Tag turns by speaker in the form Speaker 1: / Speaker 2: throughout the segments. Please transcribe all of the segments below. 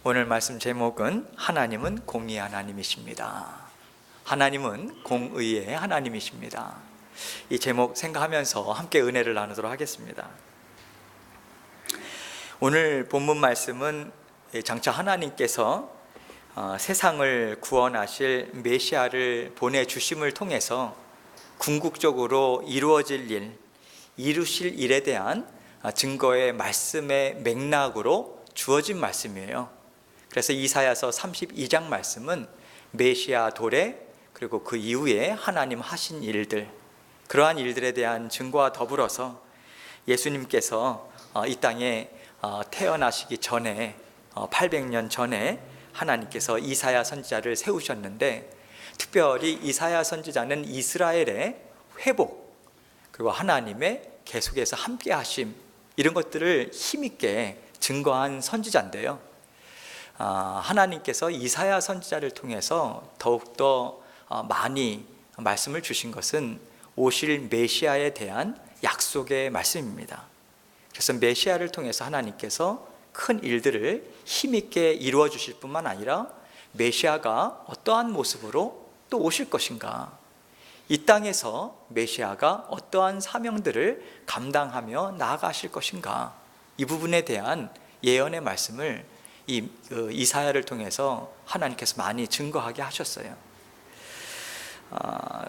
Speaker 1: 오늘 말씀 제목은 하나님은 공의의 하나님이십니다. 하나님은 공의의 하나님이십니다. 이 제목 생각하면서 함께 은혜를 나누도록 하겠습니다. 오늘 본문 말씀은 장차 하나님께서 세상을 구원하실 메시아를 보내주심을 통해서 궁극적으로 이루어질 일, 이루실 일에 대한 증거의 말씀의 맥락으로 주어진 말씀이에요. 그래서 이사야서 32장 말씀은 메시아 도래, 그리고 그 이후에 하나님 하신 일들, 그러한 일들에 대한 증거와 더불어서 예수님께서 이 땅에 태어나시기 전에 800년 전에 하나님께서 이사야 선지자를 세우셨는데, 특별히 이사야 선지자는 이스라엘의 회복, 그리고 하나님의 계속해서 함께 하심, 이런 것들을 힘있게 증거한 선지자인데요. 하나님께서 이사야 선지자를 통해서 더욱더 많이 말씀을 주신 것은 오실 메시아에 대한 약속의 말씀입니다. 그래서 메시아를 통해서 하나님께서 큰 일들을 힘있게 이루어 주실 뿐만 아니라 메시아가 어떠한 모습으로 또 오실 것인가, 이 땅에서 메시아가 어떠한 사명들을 감당하며 나아가실 것인가, 이 부분에 대한 예언의 말씀을 이사야를 통해서 하나님께서 많이 증거하게 하셨어요.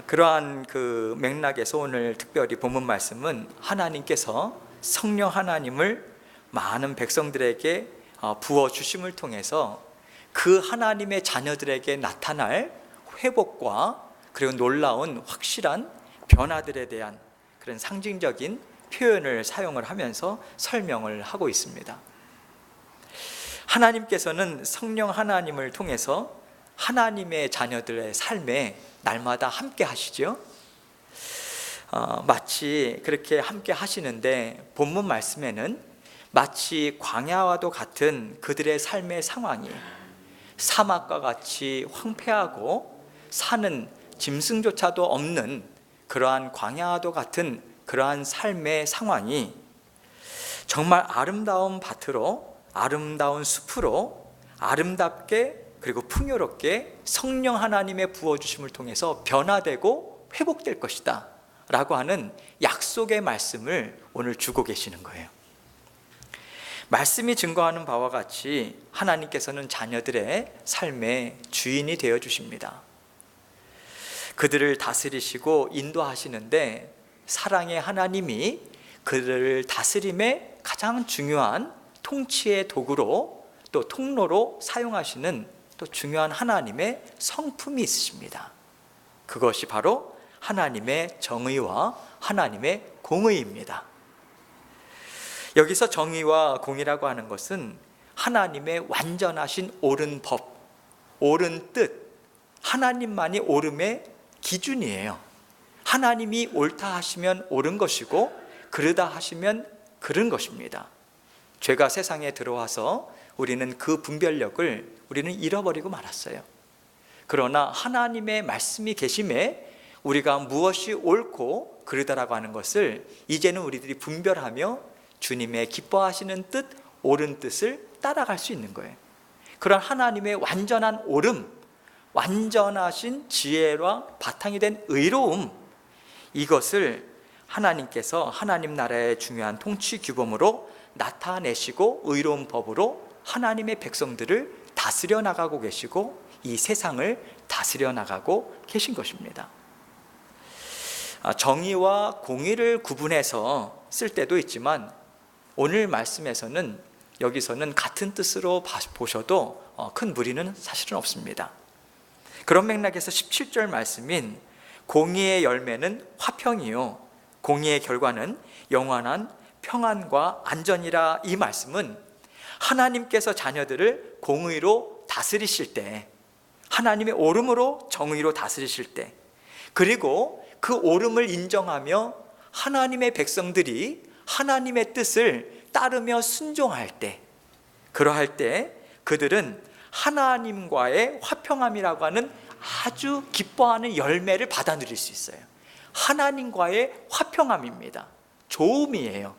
Speaker 1: 그러한 그 맥락에서 오늘 특별히 본문 말씀은 하나님께서 성령 하나님을 많은 백성들에게 부어주심을 통해서 그 하나님의 자녀들에게 나타날 회복과 그리고 놀라운 확실한 변화들에 대한 그런 상징적인 표현을 사용을 하면서 설명을 하고 있습니다. 하나님께서는 성령 하나님을 통해서 하나님의 자녀들의 삶에 날마다 함께 하시죠. 마치 그렇게 함께 하시는데, 본문 말씀에는 마치 광야와도 같은 그들의 삶의 상황이 사막과 같이 황폐하고 사는 짐승조차도 없는 그러한 광야와도 같은 그러한 삶의 상황이 정말 아름다운 밭으로, 아름다운 숲으로 아름답게 그리고 풍요롭게 성령 하나님의 부어주심을 통해서 변화되고 회복될 것이다 라고 하는 약속의 말씀을 오늘 주고 계시는 거예요. 말씀이 증거하는 바와 같이 하나님께서는 자녀들의 삶의 주인이 되어 주십니다. 그들을 다스리시고 인도하시는데, 사랑의 하나님이 그들을 다스림의 가장 중요한 통치의 도구로, 또 통로로 사용하시는 또 중요한 하나님의 성품이 있으십니다. 그것이 바로 하나님의 정의와 하나님의 공의입니다. 여기서 정의와 공의라고 하는 것은 하나님의 완전하신 옳은 법, 옳은 뜻, 하나님만이 옳음의 기준이에요. 하나님이 옳다 하시면 옳은 것이고 그르다 하시면 그른 것입니다. 죄가 세상에 들어와서 우리는 그 분별력을 우리는 잃어버리고 말았어요. 그러나 하나님의 말씀이 계심에 우리가 무엇이 옳고 그르다라고 하는 것을 이제는 우리들이 분별하며 주님의 기뻐하시는 뜻, 옳은 뜻을 따라갈 수 있는 거예요. 그런 하나님의 완전한 옳음, 완전하신 지혜와 바탕이 된 의로움, 이것을 하나님께서 하나님 나라의 중요한 통치 규범으로 나타내시고 의로운 법으로 하나님의 백성들을 다스려 나가고 계시고 이 세상을 다스려 나가고 계신 것입니다. 정의와 공의를 구분해서 쓸 때도 있지만, 오늘 말씀에서는 여기서는 같은 뜻으로 보셔도 큰 무리는 사실은 없습니다. 그런 맥락에서 17절 말씀인 공의의 열매는 화평이요 공의의 결과는 영원한 평안과 안전이라, 이 말씀은 하나님께서 자녀들을 공의로 다스리실 때, 하나님의 옳음으로 정의로 다스리실 때, 그리고 그 옳음을 인정하며 하나님의 백성들이 하나님의 뜻을 따르며 순종할 때, 그러할 때 그들은 하나님과의 화평함이라고 하는 아주 기뻐하는 열매를 받아 누릴 수 있어요. 하나님과의 화평함입니다. 좋음이에요.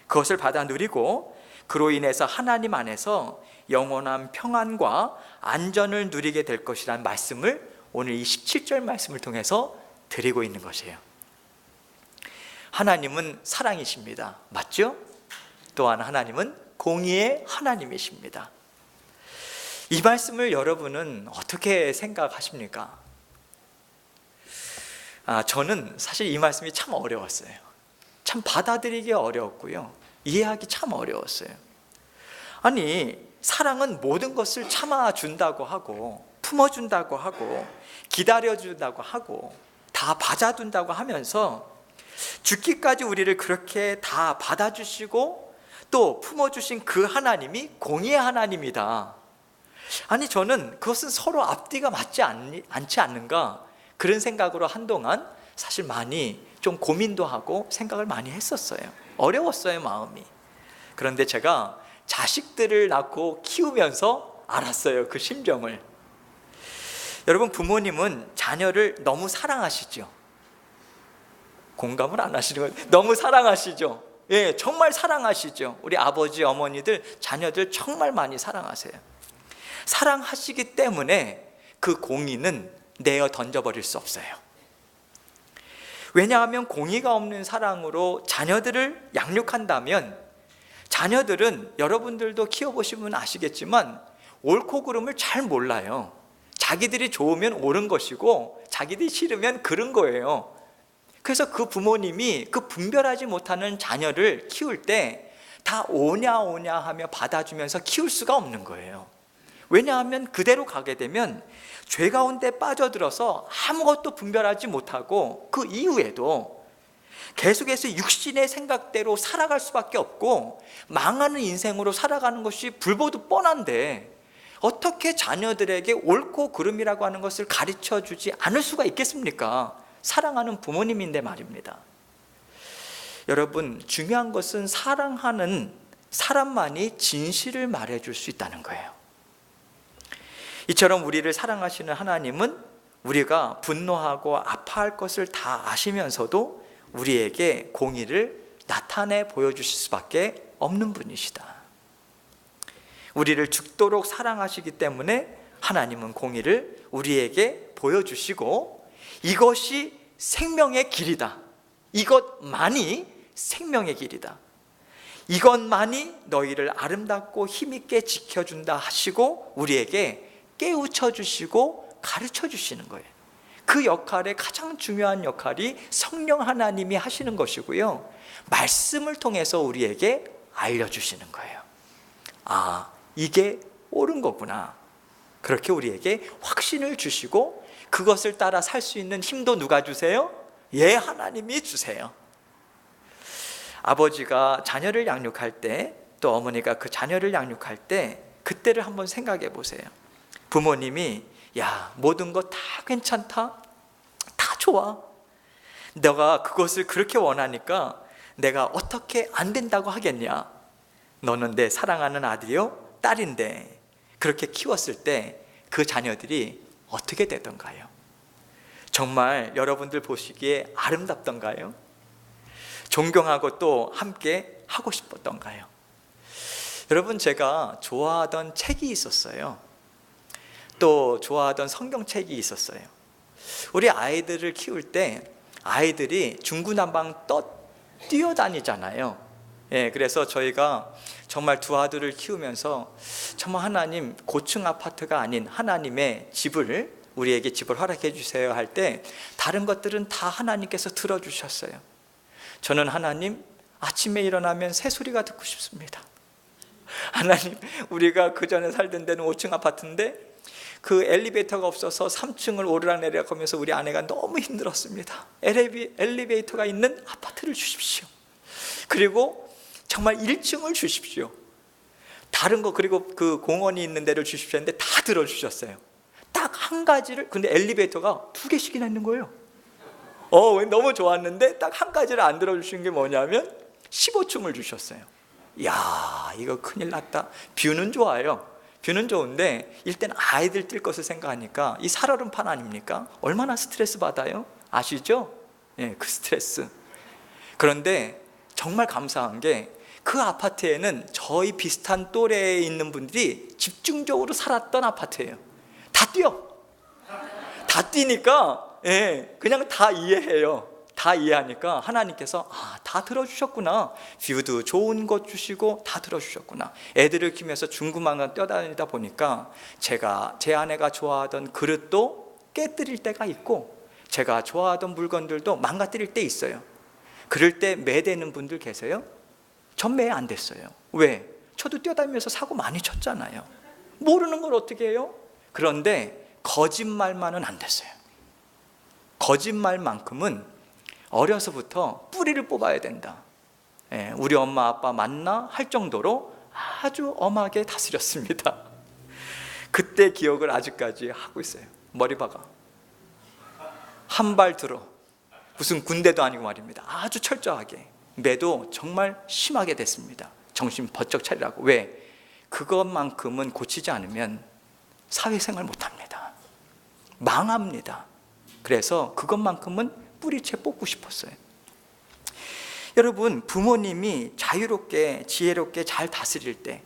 Speaker 1: 그것을 받아 누리고 그로 인해서 하나님 안에서 영원한 평안과 안전을 누리게 될 것이라는 말씀을 오늘 이 17절 말씀을 통해서 드리고 있는 것이에요. 하나님은 사랑이십니다. 맞죠? 또한 하나님은 공의의 하나님이십니다. 이 말씀을 여러분은 어떻게 생각하십니까? 저는 사실 이 말씀이 참 어려웠어요. 참 받아들이기 어려웠고요, 이해하기 참 어려웠어요. 아니, 사랑은 모든 것을 참아준다고 하고, 품어준다고 하고, 기다려준다고 하고, 다 받아둔다고 하면서 죽기까지 우리를 그렇게 다 받아주시고 또 품어주신 그 하나님이 공의의 하나님이다. 아니, 저는 그것은 서로 앞뒤가 맞지 않지 않는가, 그런 생각으로 한동안 사실 많이 좀 고민도 하고 생각을 많이 했었어요. 어려웠어요, 마음이. 그런데 제가 자식들을 낳고 키우면서 알았어요, 그 심정을. 여러분, 부모님은 자녀를 너무 사랑하시죠? 공감을 안 하시는 거예요. 너무 사랑하시죠? 예, 정말 사랑하시죠? 우리 아버지, 어머니들 자녀들 정말 많이 사랑하세요. 사랑하시기 때문에 그 공의는 내어 던져버릴 수 없어요. 왜냐하면 공의가 없는 사랑으로 자녀들을 양육한다면, 자녀들은 여러분들도 키워보시면 아시겠지만 옳고 그름을 잘 몰라요. 자기들이 좋으면 옳은 것이고 자기들이 싫으면 그른 거예요. 그래서 그 부모님이 그 분별하지 못하는 자녀를 키울 때 다 오냐 오냐 하며 받아주면서 키울 수가 없는 거예요. 왜냐하면 그대로 가게 되면 죄 가운데 빠져들어서 아무것도 분별하지 못하고 그 이후에도 계속해서 육신의 생각대로 살아갈 수밖에 없고 망하는 인생으로 살아가는 것이 불보듯 뻔한데, 어떻게 자녀들에게 옳고 그름이라고 하는 것을 가르쳐 주지 않을 수가 있겠습니까? 사랑하는 부모님인데 말입니다. 여러분, 중요한 것은 사랑하는 사람만이 진실을 말해줄 수 있다는 거예요. 이처럼 우리를 사랑하시는 하나님은 우리가 분노하고 아파할 것을 다 아시면서도 우리에게 공의를 나타내 보여주실 수밖에 없는 분이시다. 우리를 죽도록 사랑하시기 때문에 하나님은 공의를 우리에게 보여주시고, 이것이 생명의 길이다, 이것만이 생명의 길이다, 이것만이 너희를 아름답고 힘있게 지켜준다 하시고 우리에게 깨우쳐 주시고 가르쳐 주시는 거예요. 그 역할의 가장 중요한 역할이 성령 하나님이 하시는 것이고요, 말씀을 통해서 우리에게 알려주시는 거예요. 아, 이게 옳은 거구나. 그렇게 우리에게 확신을 주시고 그것을 따라 살 수 있는 힘도 누가 주세요? 예, 하나님이 주세요. 아버지가 자녀를 양육할 때, 또 어머니가 그 자녀를 양육할 때 그때를 한번 생각해 보세요. 부모님이 야, 모든 거 다 괜찮다, 다 좋아, 너가 그것을 그렇게 원하니까 내가 어떻게 안 된다고 하겠냐, 너는 내 사랑하는 아들이요 딸인데, 그렇게 키웠을 때 그 자녀들이 어떻게 되던가요? 정말 여러분들 보시기에 아름답던가요? 존경하고 또 함께 하고 싶었던가요? 여러분, 제가 좋아하던 책이 있었어요. 또 좋아하던 성경책이 있었어요. 우리 아이들을 키울 때 아이들이 중구난방 뛰어다니잖아요. 예, 그래서 저희가 정말 두 아들을 키우면서 정말 하나님, 고층 아파트가 아닌 하나님의 집을, 우리에게 집을 허락해 주세요 할 때 다른 것들은 다 하나님께서 들어주셨어요. 저는 하나님, 아침에 일어나면 새소리가 듣고 싶습니다. 하나님, 우리가 그 전에 살던 데는 5층 아파트인데 그 엘리베이터가 없어서 3층을 오르락내리락 하면서 우리 아내가 너무 힘들었습니다. 엘리베이터가 있는 아파트를 주십시오. 그리고 정말 1층을 주십시오. 다른 거, 그리고 그 공원이 있는 데를 주십시오 했는데 다 들어주셨어요. 딱 한 가지를, 근데 엘리베이터가 2개씩이나 있는 거예요. 너무 좋았는데 딱 한 가지를 안 들어주신 게 뭐냐면 15층을 주셨어요. 이야, 이거 큰일 났다. 뷰는 좋아요. 뷰는 좋은데 일단 아이들 뛸 것을 생각하니까 이 살얼음판 아닙니까? 얼마나 스트레스 받아요? 아시죠? 예, 그 스트레스. 그런데 정말 감사한 게 그 아파트에는 저희 비슷한 또래에 있는 분들이 집중적으로 살았던 아파트예요. 다 뛰니까 그냥 다 이해해요. 다 이해하니까 하나님께서 다 들어주셨구나. 뷰도 좋은 것 주시고 다 들어주셨구나. 애들을 키우면서 중구난방 뛰어다니다 보니까 제가 제 아내가 좋아하던 그릇도 깨뜨릴 때가 있고 제가 좋아하던 물건들도 망가뜨릴 때 있어요. 그럴 때 매대는 분들 계세요? 전 매 안 됐어요. 왜? 저도 뛰어다니면서 사고 많이 쳤잖아요. 모르는 걸 어떻게 해요? 그런데 거짓말만은 안 됐어요. 거짓말만큼은 어려서부터 뿌리를 뽑아야 된다. 우리 엄마 아빠 맞나 할 정도로 아주 엄하게 다스렸습니다. 그때 기억을 아직까지 하고 있어요. 머리 박아, 한 발 들어, 무슨 군대도 아니고 말입니다. 아주 철저하게. 매도 정말 심하게 됐습니다. 정신 번쩍 차리라고. 왜? 그것만큼은 고치지 않으면 사회생활 못합니다. 망합니다. 그래서 그것만큼은 뿌리채 뽑고 싶었어요. 여러분, 부모님이 자유롭게 지혜롭게 잘 다스릴 때,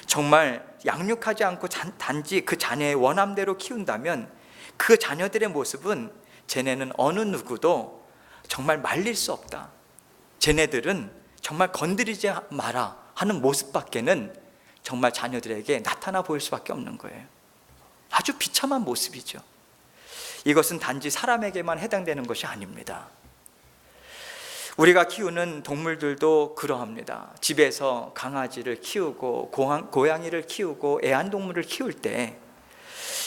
Speaker 1: 정말 양육하지 않고 단지 그 자녀의 원함대로 키운다면 그 자녀들의 모습은 쟤네는 어느 누구도 정말 말릴 수 없다. 쟤네들은 정말 건드리지 마라 하는 모습밖에는 정말 자녀들에게 나타나 보일 수밖에 없는 거예요. 아주 비참한 모습이죠. 이것은 단지 사람에게만 해당되는 것이 아닙니다. 우리가 키우는 동물들도 그러합니다. 집에서 강아지를 키우고 고양이를 키우고 애완동물을 키울 때,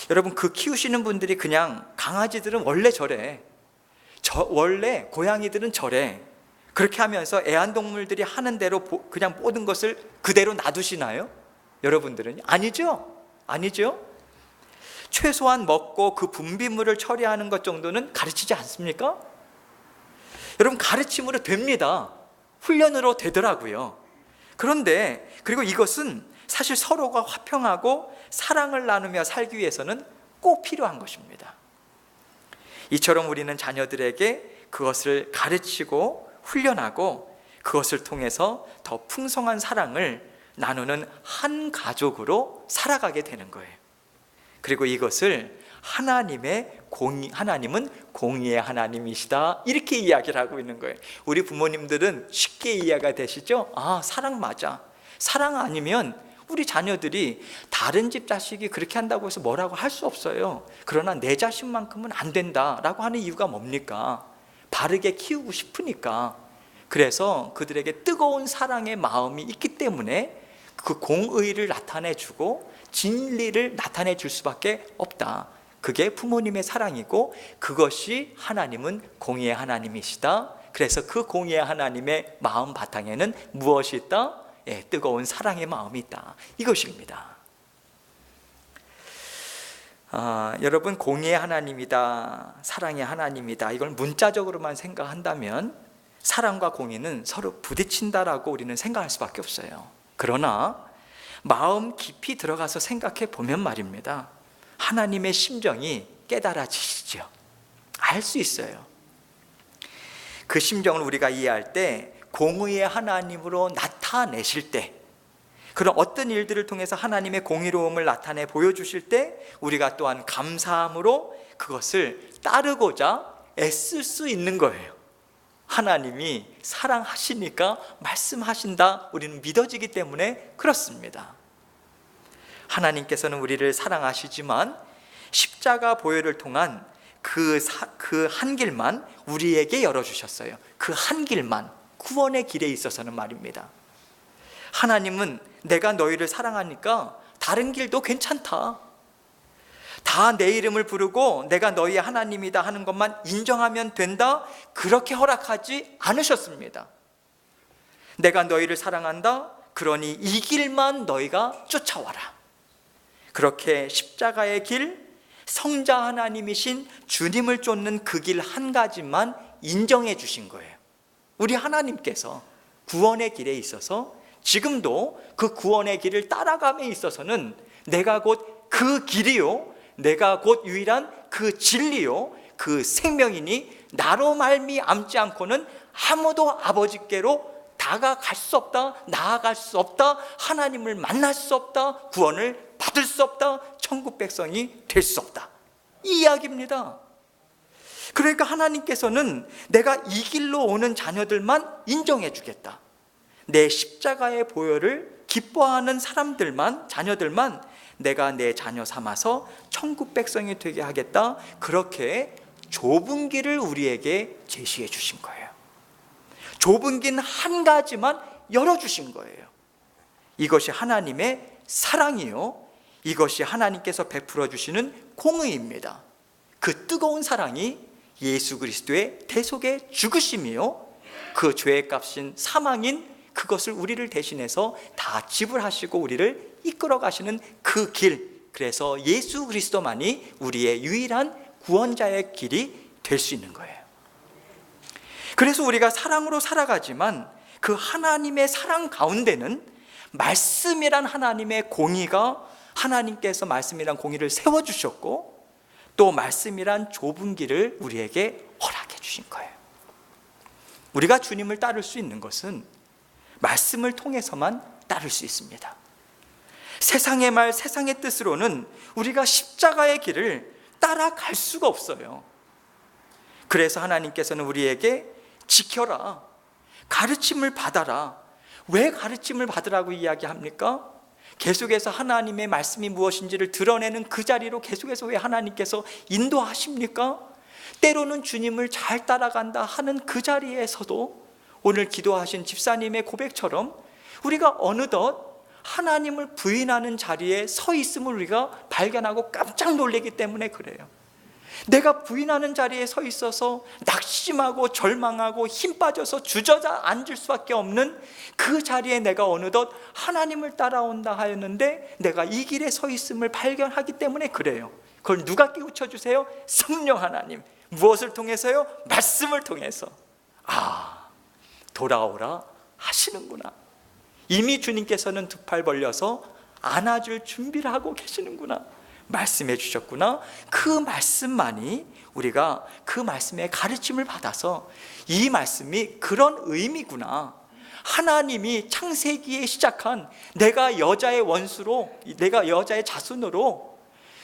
Speaker 1: 여러분, 그 키우시는 분들이 그냥 강아지들은 원래 저래, 원래 고양이들은 저래, 그렇게 하면서 애완동물들이 하는 대로 그냥 모든 것을 그대로 놔두시나요? 여러분들은? 아니죠. 최소한 먹고 그 분비물을 처리하는 것 정도는 가르치지 않습니까? 여러분, 가르침으로 됩니다. 훈련으로 되더라고요. 그런데 그리고 이것은 사실 서로가 화평하고 사랑을 나누며 살기 위해서는 꼭 필요한 것입니다. 이처럼 우리는 자녀들에게 그것을 가르치고 훈련하고 그것을 통해서 더 풍성한 사랑을 나누는 한 가족으로 살아가게 되는 거예요. 그리고 이것을 하나님은 공의의 하나님이시다, 이렇게 이야기를 하고 있는 거예요. 우리 부모님들은 쉽게 이해가 되시죠? 사랑 맞아. 사랑 아니면 우리 자녀들이 다른 집 자식이 그렇게 한다고 해서 뭐라고 할 수 없어요. 그러나 내 자식만큼은 안 된다라고 하는 이유가 뭡니까? 바르게 키우고 싶으니까. 그래서 그들에게 뜨거운 사랑의 마음이 있기 때문에 그 공의를 나타내주고 진리를 나타내 줄 수밖에 없다. 그게 부모님의 사랑이고, 그것이 하나님은 공의의 하나님이시다. 그래서 그 공의의 하나님의 마음 바탕에는 무엇이 있다? 뜨거운 사랑의 마음이 있다. 이것입니다. 여러분, 공의의 하나님이다, 사랑의 하나님이다, 이걸 문자적으로만 생각한다면 사랑과 공의는 서로 부딪힌다라고 우리는 생각할 수밖에 없어요. 그러나 마음 깊이 들어가서 생각해 보면 말입니다, 하나님의 심정이 깨달아지시죠. 알 수 있어요. 그 심정을 우리가 이해할 때, 공의의 하나님으로 나타내실 때, 그런 어떤 일들을 통해서 하나님의 공의로움을 나타내 보여주실 때 우리가 또한 감사함으로 그것을 따르고자 애쓸 수 있는 거예요. 하나님이 사랑하시니까 말씀하신다, 우리는 믿어지기 때문에 그렇습니다. 하나님께서는 우리를 사랑하시지만 십자가 보혈을 통한 그 한 길만 우리에게 열어주셨어요. 그 한 길만, 구원의 길에 있어서는 말입니다. 하나님은 내가 너희를 사랑하니까 다른 길도 괜찮다, 다 내 이름을 부르고 내가 너희의 하나님이다 하는 것만 인정하면 된다, 그렇게 허락하지 않으셨습니다. 내가 너희를 사랑한다, 그러니 이 길만 너희가 쫓아와라. 그렇게 십자가의 길, 성자 하나님이신 주님을 쫓는 그 길 한 가지만 인정해 주신 거예요. 우리 하나님께서 구원의 길에 있어서 지금도 그 구원의 길을 따라감에 있어서는 내가 곧 그 길이요, 내가 곧 유일한 그 진리요, 그 생명이니 나로 말미암지 않고는 아무도 아버지께로 다가갈 수 없다, 나아갈 수 없다, 하나님을 만날 수 없다, 구원을 받을 수 없다, 천국 백성이 될 수 없다, 이 이야기입니다. 그러니까 하나님께서는 내가 이 길로 오는 자녀들만 인정해 주겠다, 내 십자가의 보혈을 기뻐하는 사람들만, 자녀들만 내가 내 자녀 삼아서 천국 백성이 되게 하겠다, 그렇게 좁은 길을 우리에게 제시해 주신 거예요. 좁은 길 한 가지만 열어주신 거예요. 이것이 하나님의 사랑이요, 이것이 하나님께서 베풀어 주시는 공의입니다. 그 뜨거운 사랑이 예수 그리스도의 대속의 죽으심이요, 그 죄의 값인 사망인 그것을 우리를 대신해서 다 지불하시고 우리를 이끌어 가시는 그 길, 그래서 예수 그리스도만이 우리의 유일한 구원자의 길이 될 수 있는 거예요. 그래서 우리가 사랑으로 살아가지만 그 하나님의 사랑 가운데는 말씀이란 하나님의 공의가, 하나님께서 말씀이란 공의를 세워주셨고, 또 말씀이란 좁은 길을 우리에게 허락해 주신 거예요. 우리가 주님을 따를 수 있는 것은 말씀을 통해서만 따를 수 있습니다. 세상의 말, 세상의 뜻으로는 우리가 십자가의 길을 따라갈 수가 없어요. 그래서 하나님께서는 우리에게 지켜라, 가르침을 받아라. 왜 가르침을 받으라고 이야기합니까? 계속해서 하나님의 말씀이 무엇인지를 드러내는 그 자리로 계속해서 왜 하나님께서 인도하십니까? 때로는 주님을 잘 따라간다 하는 그 자리에서도 오늘 기도하신 집사님의 고백처럼 우리가 어느덧 하나님을 부인하는 자리에 서 있음을 우리가 발견하고 깜짝 놀라기 때문에 그래요. 내가 부인하는 자리에 서 있어서 낙심하고 절망하고 힘 빠져서 주저앉을 수밖에 없는 그 자리에 내가 어느덧 하나님을 따라온다 하였는데 내가 이 길에 서 있음을 발견하기 때문에 그래요. 그걸 누가 깨우쳐 주세요? 성령 하나님. 무엇을 통해서요? 말씀을 통해서. 아, 돌아오라 하시는구나. 이미 주님께서는 두 팔 벌려서 안아줄 준비를 하고 계시는구나, 말씀해 주셨구나. 그 말씀만이 우리가 그 말씀의 가르침을 받아서 이 말씀이 그런 의미구나, 하나님이 창세기에 시작한 내가 여자의 원수로, 내가 여자의 자손으로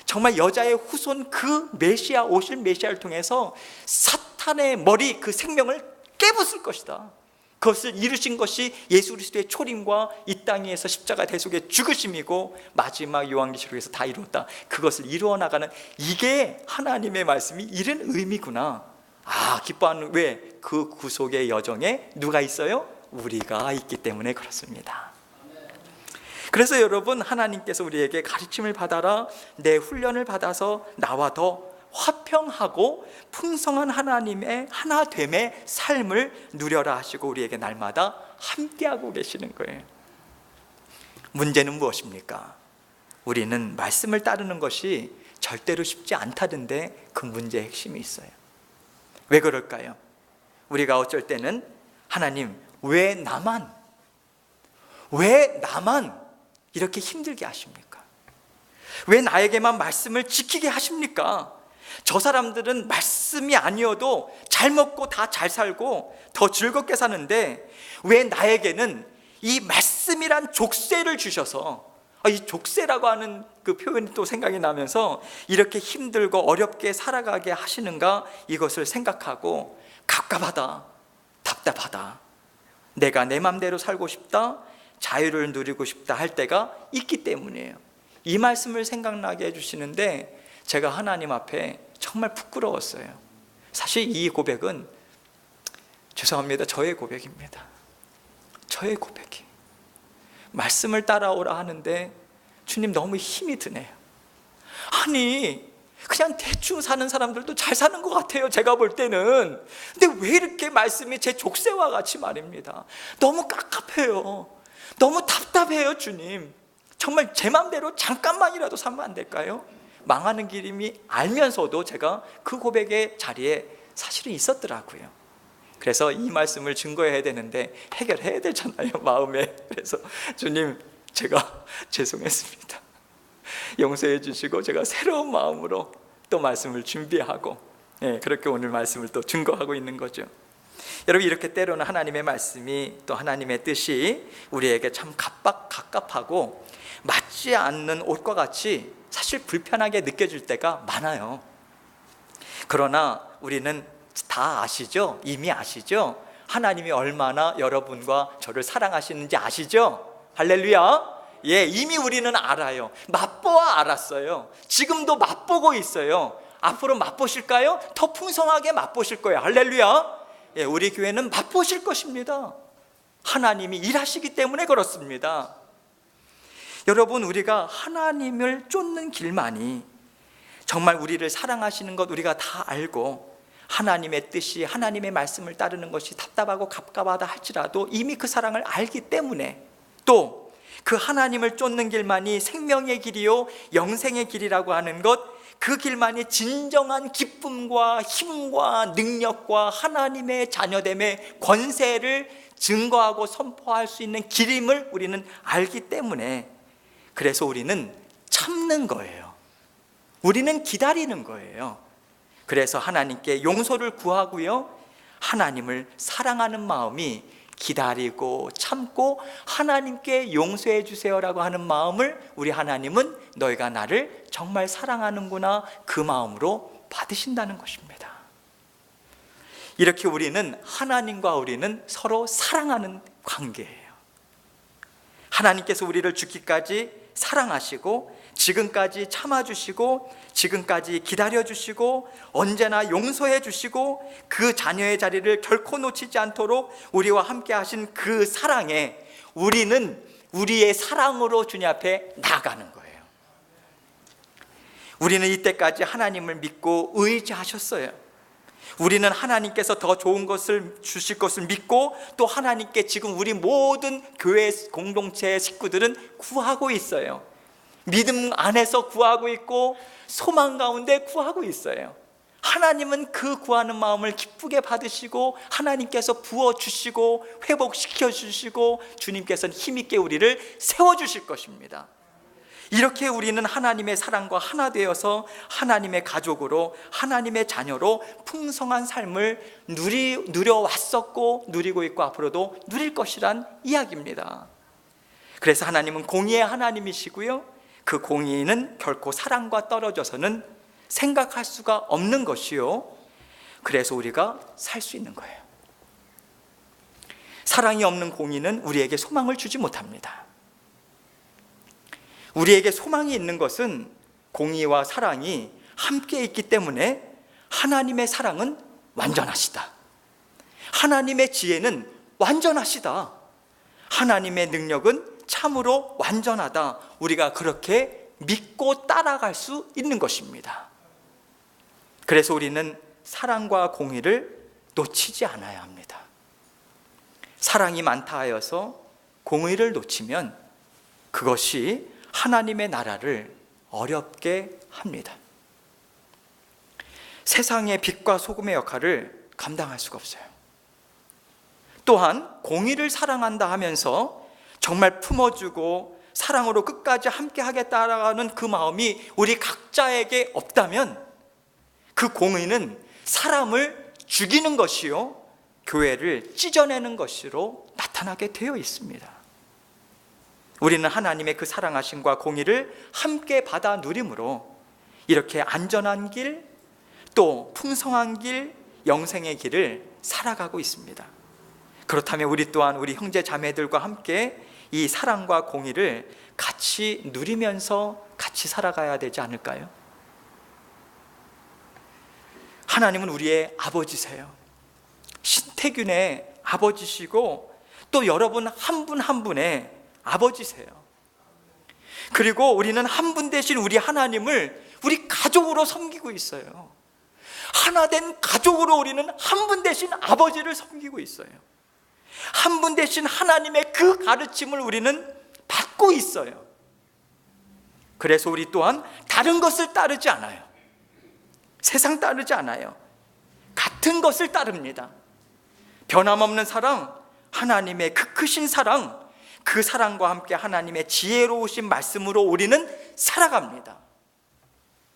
Speaker 1: 정말 여자의 후손, 그 메시아, 오실 메시아를 통해서 사탄의 머리, 그 생명을 깨부술 것이다. 그것을 이루신 것이 예수 그리스도의 초림과 이 땅에서 십자가 대속의 죽으심이고 마지막 요한계시록에서 다 이루었다. 그것을 이루어 나가는, 이게 하나님의 말씀이 이런 의미구나. 아, 기뻐하는, 왜? 그 구속의 여정에 누가 있어요? 우리가 있기 때문에 그렇습니다. 그래서 여러분, 하나님께서 우리에게 가르침을 받아라, 내 훈련을 받아서 나와 더 화평하고 풍성한 하나님의 하나됨의 삶을 누려라 하시고 우리에게 날마다 함께하고 계시는 거예요. 문제는 무엇입니까? 우리는 말씀을 따르는 것이 절대로 쉽지 않다던데 그 문제의 핵심이 있어요. 왜 그럴까요? 우리가 어쩔 때는 하나님, 왜 나만 이렇게 힘들게 하십니까? 왜 나에게만 말씀을 지키게 하십니까? 저 사람들은 말씀이 아니어도 잘 먹고 다 잘 살고 더 즐겁게 사는데 왜 나에게는 이 말씀이란 족쇄를 주셔서, 이 족쇄라고 하는 그 표현이 또 생각이 나면서 이렇게 힘들고 어렵게 살아가게 하시는가, 이것을 생각하고 갑갑하다, 답답하다, 내가 내 맘대로 살고 싶다, 자유를 누리고 싶다 할 때가 있기 때문이에요. 이 말씀을 생각나게 해주시는데 제가 하나님 앞에 정말 부끄러웠어요. 사실 이 고백은, 죄송합니다, 저의 고백입니다. 저의 고백이. 말씀을 따라오라 하는데 주님, 너무 힘이 드네요. 아니, 그냥 대충 사는 사람들도 잘 사는 것 같아요, 제가 볼 때는. 근데 왜 이렇게 말씀이 제 족쇄와 같이 말입니다. 너무 깝깝해요. 너무 답답해요. 주님, 정말 제 맘대로 잠깐만이라도 살면 안 될까요? 망하는 길임이 알면서도 제가 그 고백의 자리에 사실은 있었더라고요. 그래서 이 말씀을 증거해야 되는데 해결해야 되잖아요, 마음에. 그래서 주님, 제가 죄송했습니다. 용서해 주시고 제가 새로운 마음으로 또 말씀을 준비하고, 그렇게 오늘 말씀을 또 증거하고 있는 거죠. 여러분, 이렇게 때로는 하나님의 말씀이 또 하나님의 뜻이 우리에게 참 갑갑하고 맞지 않는 옷과 같이 사실 불편하게 느껴질 때가 많아요. 그러나 우리는 다 아시죠? 이미 아시죠? 하나님이 얼마나 여러분과 저를 사랑하시는지 아시죠? 할렐루야. 예, 이미 우리는 알아요. 맛보아 알았어요. 지금도 맛보고 있어요. 앞으로 맛보실까요? 더 풍성하게 맛보실 거예요. 할렐루야. 예, 우리 교회는 맛보실 것입니다. 하나님이 일하시기 때문에 그렇습니다. 여러분, 우리가 하나님을 쫓는 길만이 정말 우리를 사랑하시는 것 우리가 다 알고 하나님의 뜻이, 하나님의 말씀을 따르는 것이 답답하고 갑갑하다 할지라도 이미 그 사랑을 알기 때문에, 또 그 하나님을 쫓는 길만이 생명의 길이요 영생의 길이라고 하는 것, 그 길만이 진정한 기쁨과 힘과 능력과 하나님의 자녀됨의 권세를 증거하고 선포할 수 있는 길임을 우리는 알기 때문에, 그래서 우리는 참는 거예요. 우리는 기다리는 거예요. 그래서 하나님께 용서를 구하고요, 하나님을 사랑하는 마음이 기다리고 참고 하나님께 용서해 주세요라고 하는 마음을 우리 하나님은 너희가 나를 정말 사랑하는구나, 그 마음으로 받으신다는 것입니다. 이렇게 우리는, 하나님과 우리는 서로 사랑하는 관계예요. 하나님께서 우리를 죽기까지 사랑하시고 지금까지 참아주시고 지금까지 기다려주시고 언제나 용서해 주시고 그 자녀의 자리를 결코 놓치지 않도록 우리와 함께 하신 그 사랑에 우리는 우리의 사랑으로 주님 앞에 나아가는 거예요. 우리는 이때까지 하나님을 믿고 의지하셨어요. 우리는 하나님께서 더 좋은 것을 주실 것을 믿고 또 하나님께 지금 우리 모든 교회 공동체의 식구들은 구하고 있어요. 믿음 안에서 구하고 있고 소망 가운데 구하고 있어요. 하나님은 그 구하는 마음을 기쁘게 받으시고 하나님께서 부어주시고 회복시켜주시고 주님께서는 힘있게 우리를 세워주실 것입니다. 이렇게 우리는 하나님의 사랑과 하나 되어서 하나님의 가족으로, 하나님의 자녀로 풍성한 삶을 누려왔었고 누리고 있고 앞으로도 누릴 것이란 이야기입니다. 그래서 하나님은 공의의 하나님이시고요, 그 공의는 결코 사랑과 떨어져서는 생각할 수가 없는 것이요, 그래서 우리가 살 수 있는 거예요. 사랑이 없는 공의는 우리에게 소망을 주지 못합니다. 우리에게 소망이 있는 것은 공의와 사랑이 함께 있기 때문에 하나님의 사랑은 완전하시다, 하나님의 지혜는 완전하시다, 하나님의 능력은 참으로 완전하다, 우리가 그렇게 믿고 따라갈 수 있는 것입니다. 그래서 우리는 사랑과 공의를 놓치지 않아야 합니다. 사랑이 많다 하여서 공의를 놓치면 그것이 하나님의 나라를 어렵게 합니다. 세상의 빛과 소금의 역할을 감당할 수가 없어요. 또한 공의를 사랑한다 하면서 정말 품어주고 사랑으로 끝까지 함께 하겠다라는 그 마음이 우리 각자에게 없다면 그 공의는 사람을 죽이는 것이요 교회를 찢어내는 것으로 나타나게 되어 있습니다. 우리는 하나님의 그 사랑하심과 공의를 함께 받아 누림으로 이렇게 안전한 길, 또 풍성한 길, 영생의 길을 살아가고 있습니다. 그렇다면 우리 또한 우리 형제 자매들과 함께 이 사랑과 공의를 같이 누리면서 같이 살아가야 되지 않을까요? 하나님은 우리의 아버지세요. 신태균의 아버지시고 또 여러분 한 분 한 분의 아버지세요. 그리고 우리는 한 분 대신 우리 하나님을 우리 가족으로 섬기고 있어요. 하나 된 가족으로 우리는 한 분 대신 아버지를 섬기고 있어요. 한 분 대신 하나님의 그 가르침을 우리는 받고 있어요. 그래서 우리 또한 다른 것을 따르지 않아요. 세상 따르지 않아요. 같은 것을 따릅니다. 변함없는 사랑, 하나님의 그 크신 사랑, 그 사랑과 함께 하나님의 지혜로우신 말씀으로 우리는 살아갑니다.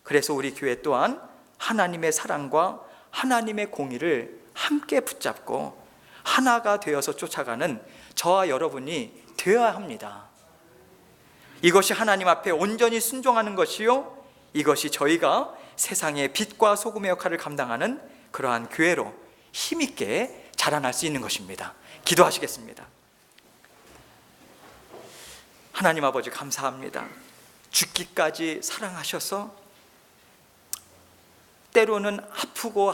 Speaker 1: 그래서 우리 교회 또한 하나님의 사랑과 하나님의 공의를 함께 붙잡고 하나가 되어서 쫓아가는 저와 여러분이 되어야 합니다. 이것이 하나님 앞에 온전히 순종하는 것이요, 이것이 저희가 세상의 빛과 소금의 역할을 감당하는 그러한 교회로 힘있게 자라날 수 있는 것입니다. 기도하시겠습니다. 하나님 아버지, 감사합니다. 죽기까지 사랑하셔서 때로는 아프고